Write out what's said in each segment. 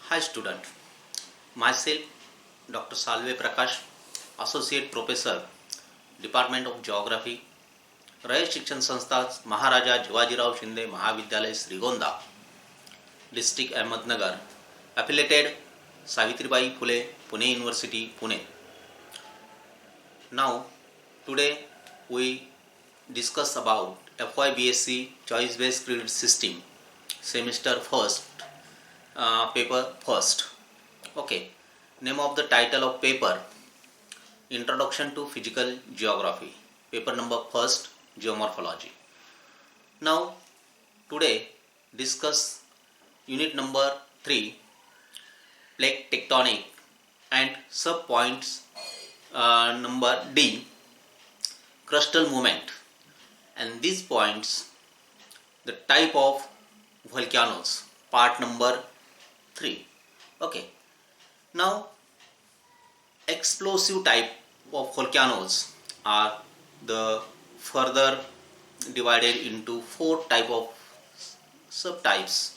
Hi student, myself Dr. Salve Prakash, Associate Professor, Department of Geography, Rayat शिक्षण संस्था महाराजा जिवाजीराव शिंदे महाविद्यालय Shrigonda, District Ahmednagar, affiliated Savitribai Phule, Pune University, Pune. Now, today we discuss about FYBSc Choice Based Credit System, semester first, paper first. Okay, name of the title of paper, Introduction to Physical Geography, paper number first, Geomorphology. Now, today discuss unit number 3, plate tectonic, and subpoints number D, crustal movement, and these points the type of volcanoes, part number 3. Okay, now explosive type of volcanoes are the further divided into 4 type of subtypes.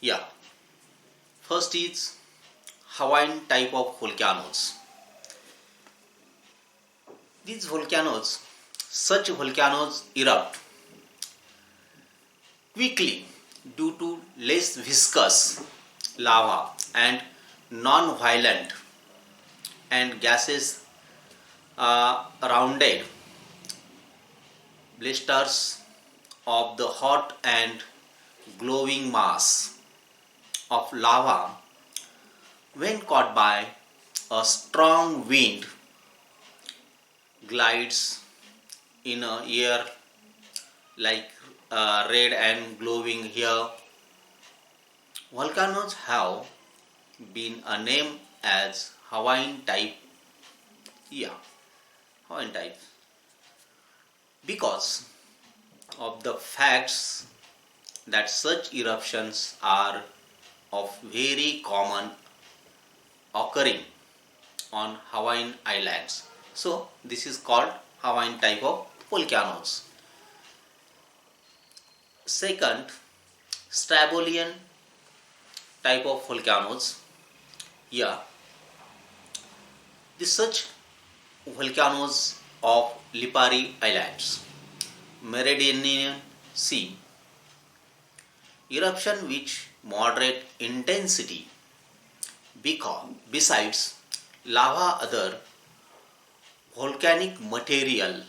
Yeah, first is Hawaiian type of volcanoes. These volcanoes, such volcanoes erupt quickly due to less viscous lava and non-violent and gases rounded blisters of the hot and glowing mass of lava when caught by a strong wind glides in a air like red and glowing here. Volcanoes have been named as Hawaiian type. Yeah, Hawaiian type because of the facts that such eruptions are of very common occurring on Hawaiian islands. So this is called Hawaiian type of volcanoes. Second, Strombolian type of volcanoes. Yeah, the such volcanoes of Lipari Islands, Mediterranean Sea, eruption which moderate intensity because besides lava other volcanic material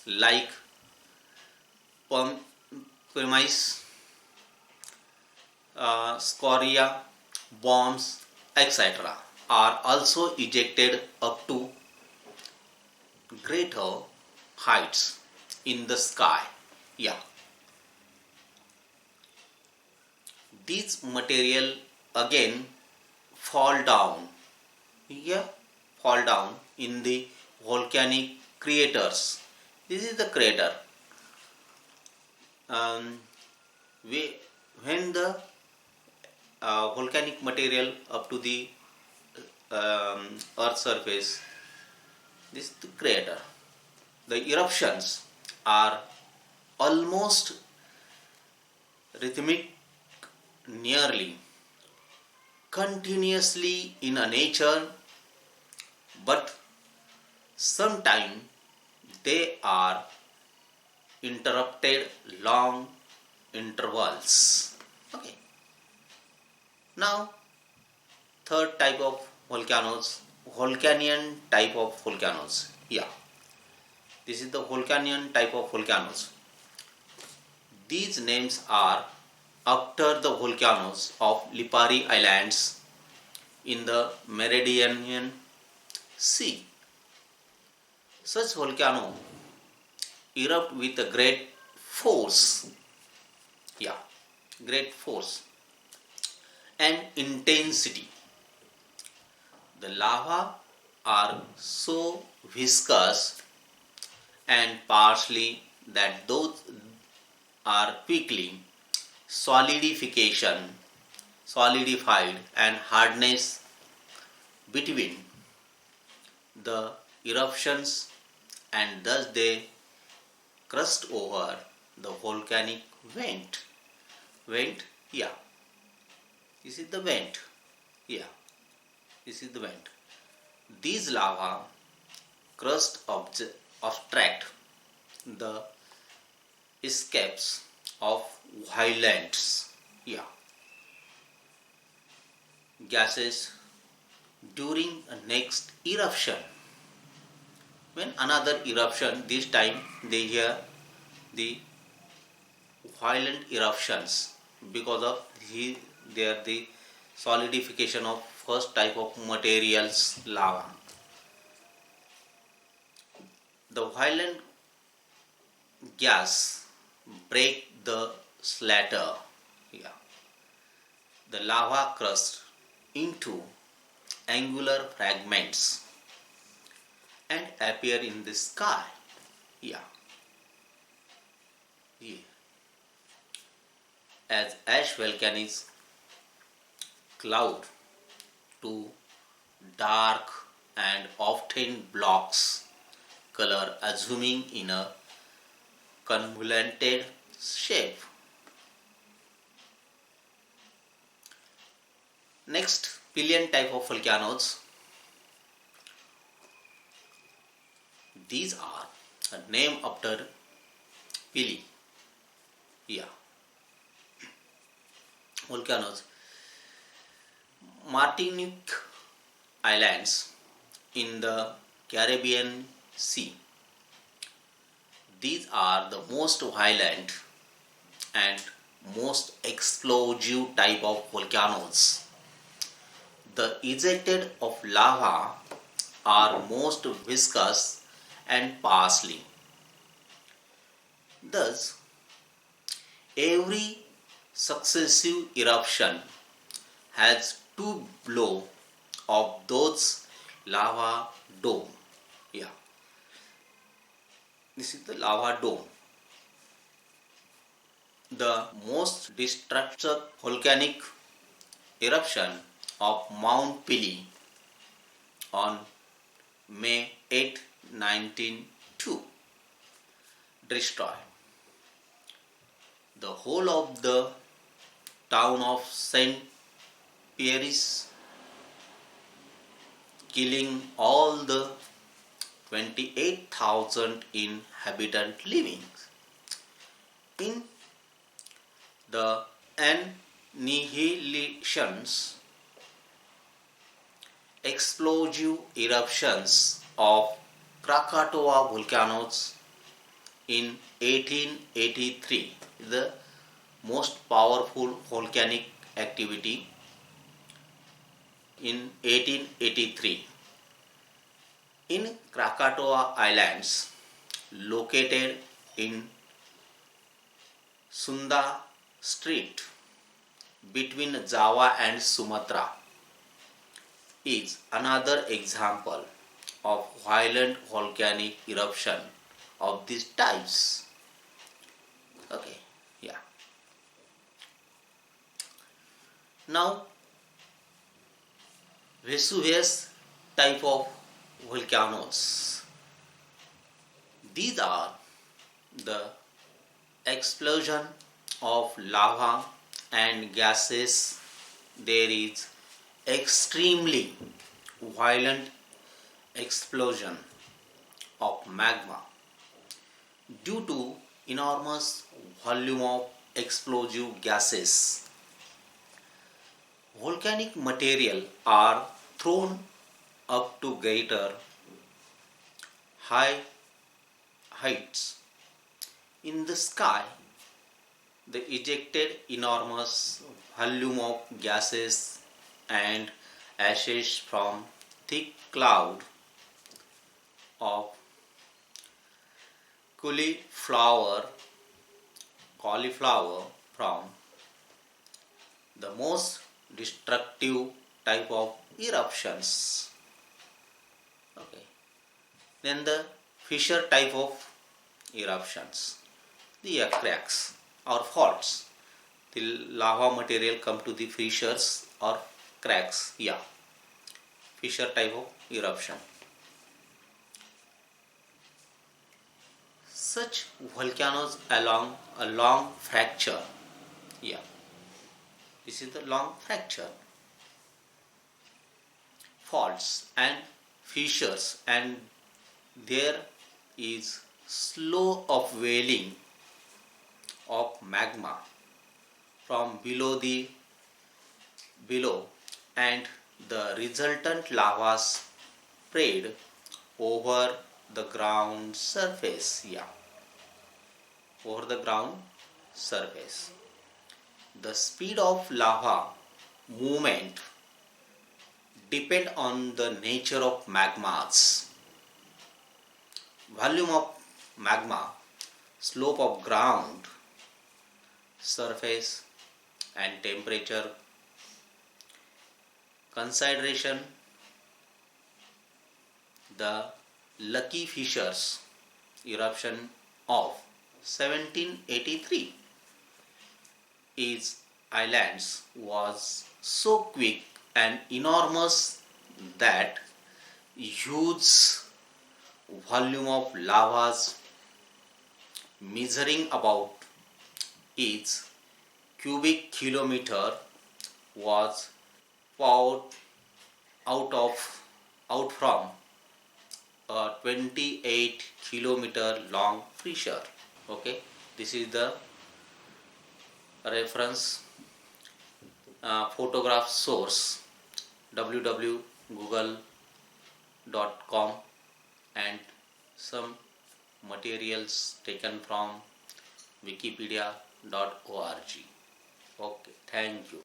like pumice, scoria, bombs, etc. are also ejected up to greater heights in the sky. Yeah, these material again fall down. Yeah, fall down in the volcanic craters. This is the crater. When the volcanic material up to the earth surface, this is the crater. The eruptions are almost rhythmic, nearly continuously in a nature, but sometimes they are interrupted long intervals. Okay. Now, third type of volcanoes, Volcanian type of volcanoes. Yeah, this is the Volcanian type of volcanoes. These names are after the volcanoes of Lipari Islands in the Mediterranean Sea. Such volcano erupt with a great force. Yeah, great force and intensity. The lava are so viscous and partially that those are quickly solidified and hardness between the eruptions, and thus they crust over the volcanic vent. Yeah. This is the vent. Yeah, this is the vent. These lava crust obstruct the escapes of violent, yeah, gases during a next eruption. When another eruption, this time they hear the violent eruptions because of the solidification of first type of materials lava. The violent gas break the slatter, yeah, the lava crust into angular fragments and appear in the sky. Yeah, yeah. As ash volcanics cloud to dark and often blocks color, assuming in a convoluted shape. Next, Pelian type of volcanoes. These are named after Pili. Yeah, volcanoes. Martinique Islands in the Caribbean Sea. These are the most violent and most explosive type of volcanoes. The ejected of lava are most viscous and parsley. Thus, every successive eruption has two blow of those lava dome. Yeah, this is the lava dome. The most destructive volcanic eruption of Mount Pili on May 8, 1902 destroyed the whole of the town of Saint Pierre, killing all the 28,000 inhabitants living. In the annihilations, explosive eruptions of Krakatoa volcanoes in 1883, the most powerful volcanic activity in 1883 in Krakatoa Islands, located in Sunda Strait between Java and Sumatra, is another example of violent volcanic eruption of these types. Okay, yeah. Now, Vesuvius type of volcanoes. These are the explosion of lava and gases. There is extremely violent explosion of magma due to enormous volume of explosive gases. Volcanic material are thrown up to greater high heights in the sky. The ejected enormous volume of gases and ashes from thick cloud of cauliflower from the most destructive type of eruptions. Okay. Then the fissure type of eruptions. The cracks or faults. The lava material come to the fissures or cracks. Yeah. Fissure type of eruption. Such volcanoes along a long fracture. Yeah. This is the long fracture. Faults and fissures, and there is slow upwelling of magma from below, and the resultant lava spread over the ground surface. Yeah, over the ground surface. The speed of lava movement depend on the nature of magmas, volume of magma, slope of ground surface, and temperature. Consideration: the Lucky Fissures eruption of 1783 is islands was so quick and enormous that huge volume of lavas measuring about each cubic kilometer was poured out from a 28-kilometer long fissure. Okay, this is the reference photograph source www.google.com, and some materials taken from wikipedia.org. Okay, thank you.